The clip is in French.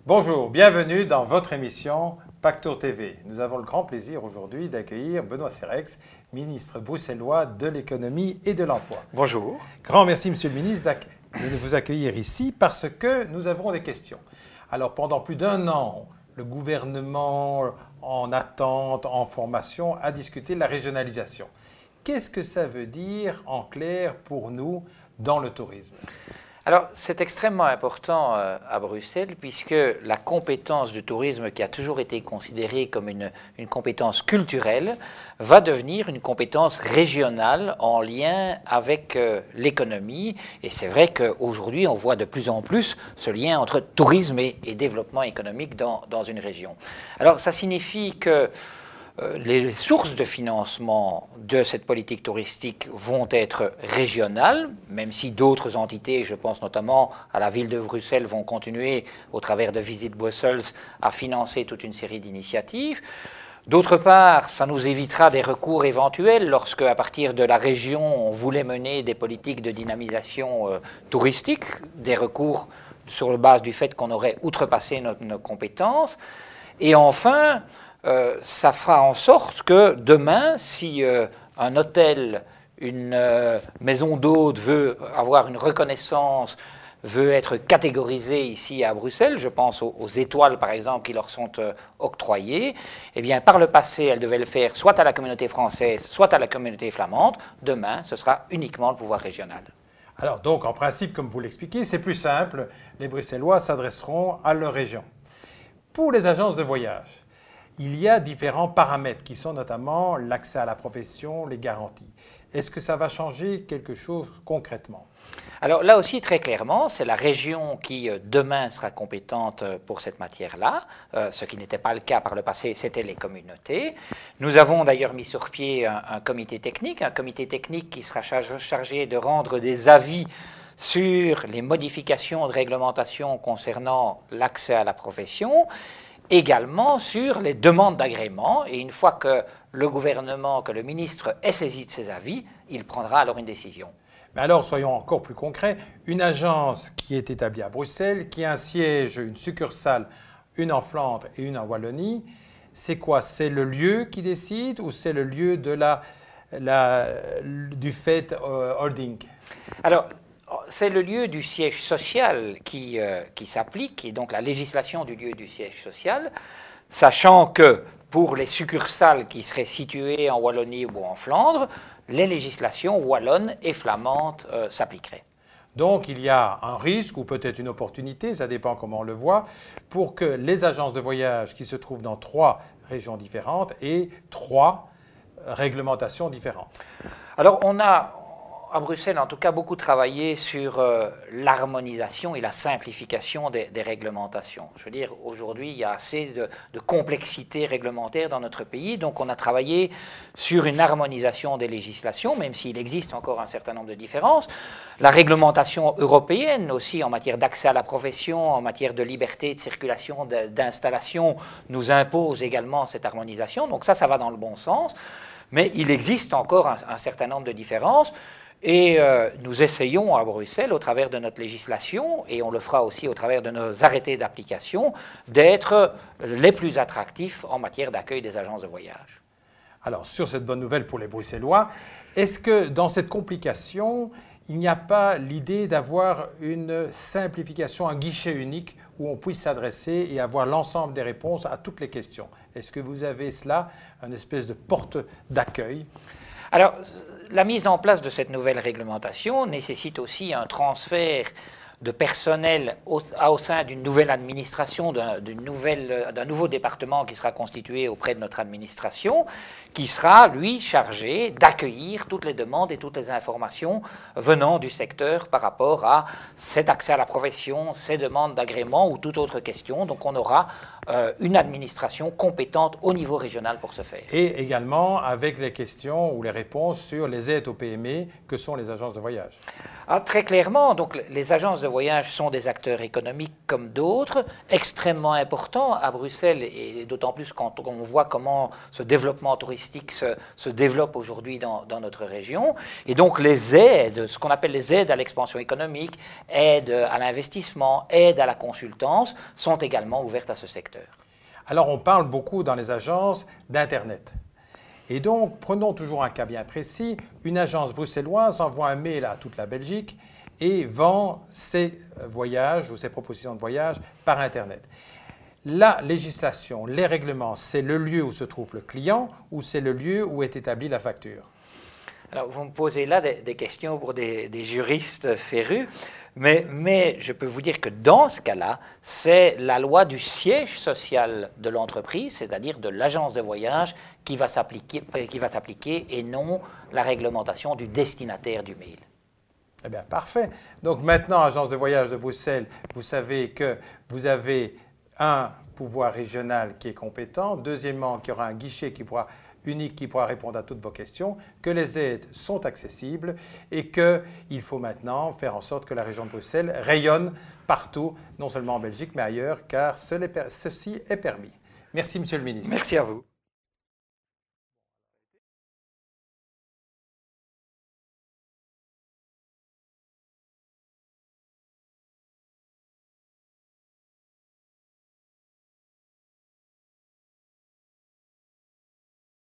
Bonjour, bienvenue dans votre émission Pactour TV. Nous avons le grand plaisir aujourd'hui d'accueillir Benoît Serex, ministre bruxellois de l'économie et de l'emploi. Bonjour. Grand merci, monsieur le ministre, de vous accueillir ici parce que nous avons des questions. Alors, pendant plus d'un an, le gouvernement en attente, en formation, a discuté de la régionalisation. Qu'est-ce que ça veut dire en clair pour nous dans le tourisme ? Alors, c'est extrêmement important à Bruxelles puisque la compétence du tourisme, qui a toujours été considérée comme une compétence culturelle, va devenir une compétence régionale en lien avec l'économie. Et c'est vrai qu'aujourd'hui, on voit de plus en plus ce lien entre tourisme et développement économique dans une région. Alors, ça signifie que les sources de financement de cette politique touristique vont être régionales, même si d'autres entités, je pense notamment à la ville de Bruxelles, vont continuer au travers de Visit Brussels à financer toute une série d'initiatives. D'autre part, ça nous évitera des recours éventuels lorsque, à partir de la région, on voulait mener des politiques de dynamisation touristique, des recours sur la base du fait qu'on aurait outrepassé nos compétences. Et enfin, ça fera en sorte que demain, si un hôtel, une maison d'hôte veut avoir une reconnaissance, veut être catégorisé ici à Bruxelles, je pense aux étoiles par exemple qui leur sont octroyées, eh bien par le passé, elles devaient le faire soit à la communauté française, soit à la communauté flamande. Demain, ce sera uniquement le pouvoir régional. Alors donc, en principe, comme vous l'expliquez, c'est plus simple. Les Bruxellois s'adresseront à leur région. Pour les agences de voyage, il y a différents paramètres qui sont notamment l'accès à la profession, les garanties. Est-ce que ça va changer quelque chose concrètement ? Alors là aussi, très clairement, c'est la région qui demain sera compétente pour cette matière-là. Ce qui n'était pas le cas par le passé, c'était les communautés. Nous avons d'ailleurs mis sur pied un comité technique qui sera chargé de rendre des avis sur les modifications de réglementation concernant l'accès à la profession, également sur les demandes d'agrément. Et une fois que le gouvernement, que le ministre est saisi de ces avis, il prendra alors une décision. Mais alors, soyons encore plus concrets. Une agence qui est établie à Bruxelles, qui a un siège, une succursale, une en Flandre et une en Wallonie, c'est quoi? C'est le lieu qui décide ou c'est le lieu de du fait holding? Alors, c'est le lieu du siège social qui s'applique, et donc la législation du lieu du siège social, sachant que pour les succursales qui seraient situées en Wallonie ou en Flandre, les législations wallonnes et flamandes s'appliqueraient. Donc il y a un risque ou peut-être une opportunité, ça dépend comment on le voit, pour que les agences de voyage qui se trouvent dans 3 régions différentes aient 3 réglementations différentes. Alors on a, à Bruxelles, en tout cas, beaucoup travaillé sur l'harmonisation et la simplification des réglementations. Je veux dire, aujourd'hui, il y a assez de complexité réglementaire dans notre pays, donc on a travaillé sur une harmonisation des législations, même s'il existe encore un certain nombre de différences. La réglementation européenne aussi, en matière d'accès à la profession, en matière de liberté de circulation, d'installation, nous impose également cette harmonisation, donc ça va dans le bon sens. Mais il existe encore un certain nombre de différences. Et nous essayons à Bruxelles, au travers de notre législation, et on le fera aussi au travers de nos arrêtés d'application, d'être les plus attractifs en matière d'accueil des agences de voyage. Alors, sur cette bonne nouvelle pour les Bruxellois, est-ce que dans cette complication, il n'y a pas l'idée d'avoir une simplification, un guichet unique où on puisse s'adresser et avoir l'ensemble des réponses à toutes les questions? Est-ce que vous avez cela, une espèce de porte d'accueil? Alors, la mise en place de cette nouvelle réglementation nécessite aussi un transfert de personnel au sein d'une nouvelle administration, d'un nouveau département qui sera constitué auprès de notre administration, qui sera, lui, chargé d'accueillir toutes les demandes et toutes les informations venant du secteur par rapport à cet accès à la profession, ces demandes d'agrément ou toute autre question. Donc on aura une administration compétente au niveau régional pour ce faire. Et également avec les questions ou les réponses sur les aides aux PME que sont les agences de voyage. Très clairement, donc les agences de voyage sont des acteurs économiques comme d'autres, extrêmement importants à Bruxelles, et d'autant plus quand on voit comment ce développement touristique se développe aujourd'hui dans notre région. Et donc les aides, ce qu'on appelle les aides à l'expansion économique, aides à l'investissement, aides à la consultance, sont également ouvertes à ce secteur. Alors on parle beaucoup dans les agences d'Internet. Et donc, prenons toujours un cas bien précis. Une agence bruxelloise envoie un mail à toute la Belgique et vend ses voyages ou ses propositions de voyage par Internet. La législation, les règlements, c'est le lieu où se trouve le client ou c'est le lieu où est établie la facture? Alors, vous me posez là des questions pour des juristes férus, mais je peux vous dire que dans ce cas-là, c'est la loi du siège social de l'entreprise, c'est-à-dire de l'agence de voyage, qui va s'appliquer et non la réglementation du destinataire du mail. Eh bien, parfait. Donc maintenant, Agence de voyage de Bruxelles, vous savez que vous avez un pouvoir régional qui est compétent, deuxièmement, qu'il y aura un guichet unique qui pourra répondre à toutes vos questions, que les aides sont accessibles et qu'il faut maintenant faire en sorte que la région de Bruxelles rayonne partout, non seulement en Belgique, mais ailleurs, car ceci est permis. Merci, Monsieur le Ministre. Merci à vous.